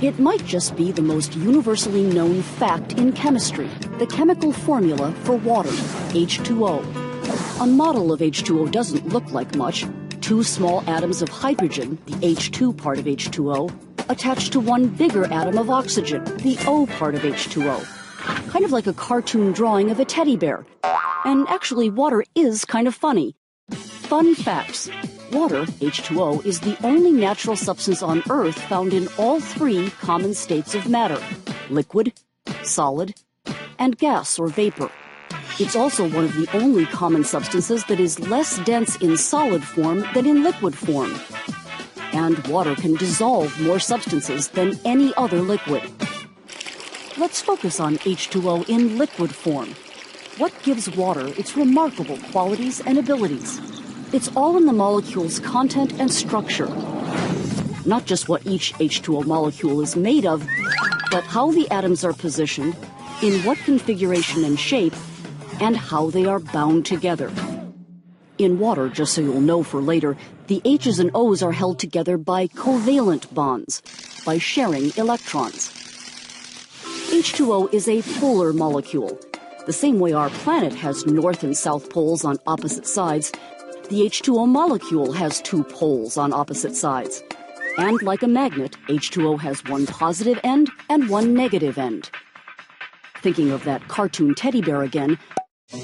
It might just be the most universally known fact in chemistry, the chemical formula for water, H2O. A model of H2O doesn't look like much. Two small atoms of hydrogen, the H2 part of H2O, attached to one bigger atom of oxygen, the O part of H2O. Kind of like a cartoon drawing of a teddy bear. And actually, water is kind of funny. Fun facts. Water, H2O, is the only natural substance on Earth found in all three common states of matter: liquid, solid, and gas or vapor. It's also one of the only common substances that is less dense in solid form than in liquid form. And water can dissolve more substances than any other liquid. Let's focus on H2O in liquid form. What gives water its remarkable qualities and abilities? It's all in the molecule's content and structure. Not just what each H2O molecule is made of, but how the atoms are positioned, in what configuration and shape, and how they are bound together. In water, just so you'll know for later, the H's and O's are held together by covalent bonds, by sharing electrons. H2O is a polar molecule. The same way our planet has north and south poles on opposite sides, the H2O molecule has two poles on opposite sides. And like a magnet, H2O has one positive end and one negative end. Thinking of that cartoon teddy bear again,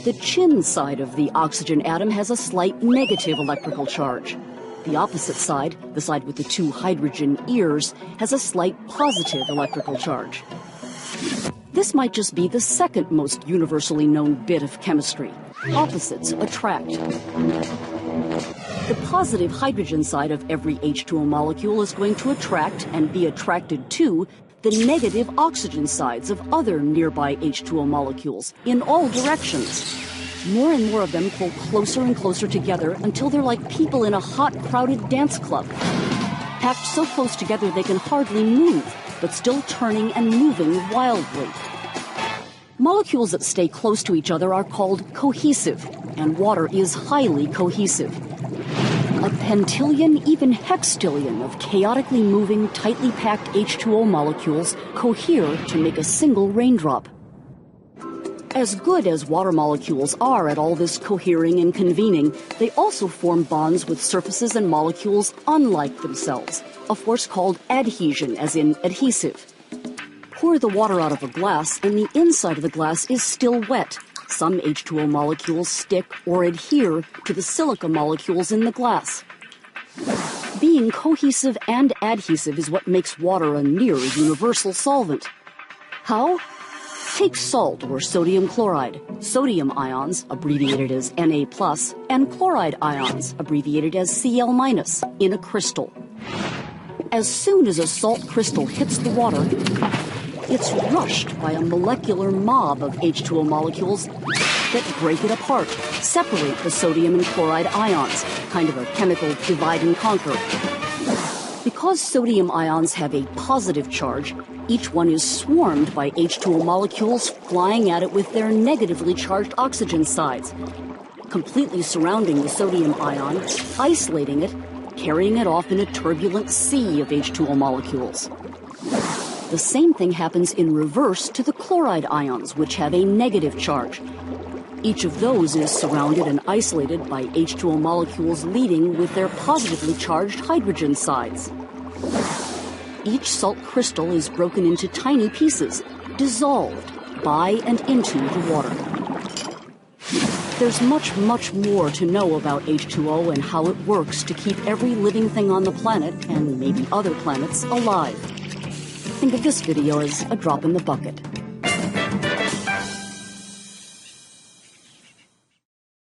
the chin side of the oxygen atom has a slight negative electrical charge. The opposite side, the side with the two hydrogen ears, has a slight positive electrical charge. This might just be the second most universally known bit of chemistry. Opposites attract. The positive hydrogen side of every H2O molecule is going to attract and be attracted to the negative oxygen sides of other nearby H2O molecules in all directions. More and more of them pull closer and closer together until they're like people in a hot, crowded dance club. Packed so close together they can hardly move, but still turning and moving wildly. Molecules that stay close to each other are called cohesive, and water is highly cohesive. A pentillion, even hextillion of chaotically moving, tightly packed H2O molecules cohere to make a single raindrop. As good as water molecules are at all this cohering and convening, they also form bonds with surfaces and molecules unlike themselves, a force called adhesion, as in adhesive. Pour the water out of a glass, and the inside of the glass is still wet. Some H2O molecules stick or adhere to the silica molecules in the glass. Being cohesive and adhesive is what makes water a near universal solvent. How? Take salt or sodium chloride, sodium ions, abbreviated as Na+, and chloride ions, abbreviated as Cl-, in a crystal. As soon as a salt crystal hits the water, it's rushed by a molecular mob of H2O molecules that break it apart, separate the sodium and chloride ions, kind of a chemical divide and conquer. Because sodium ions have a positive charge, each one is swarmed by H2O molecules flying at it with their negatively charged oxygen sides, completely surrounding the sodium ion, isolating it, carrying it off in a turbulent sea of H2O molecules. The same thing happens in reverse to the chloride ions, which have a negative charge. Each of those is surrounded and isolated by H2O molecules leading with their positively charged hydrogen sides. Each salt crystal is broken into tiny pieces, dissolved by and into the water. There's much, much more to know about H2O and how it works to keep every living thing on the planet, and maybe other planets, alive. Think of this video as a drop in the bucket.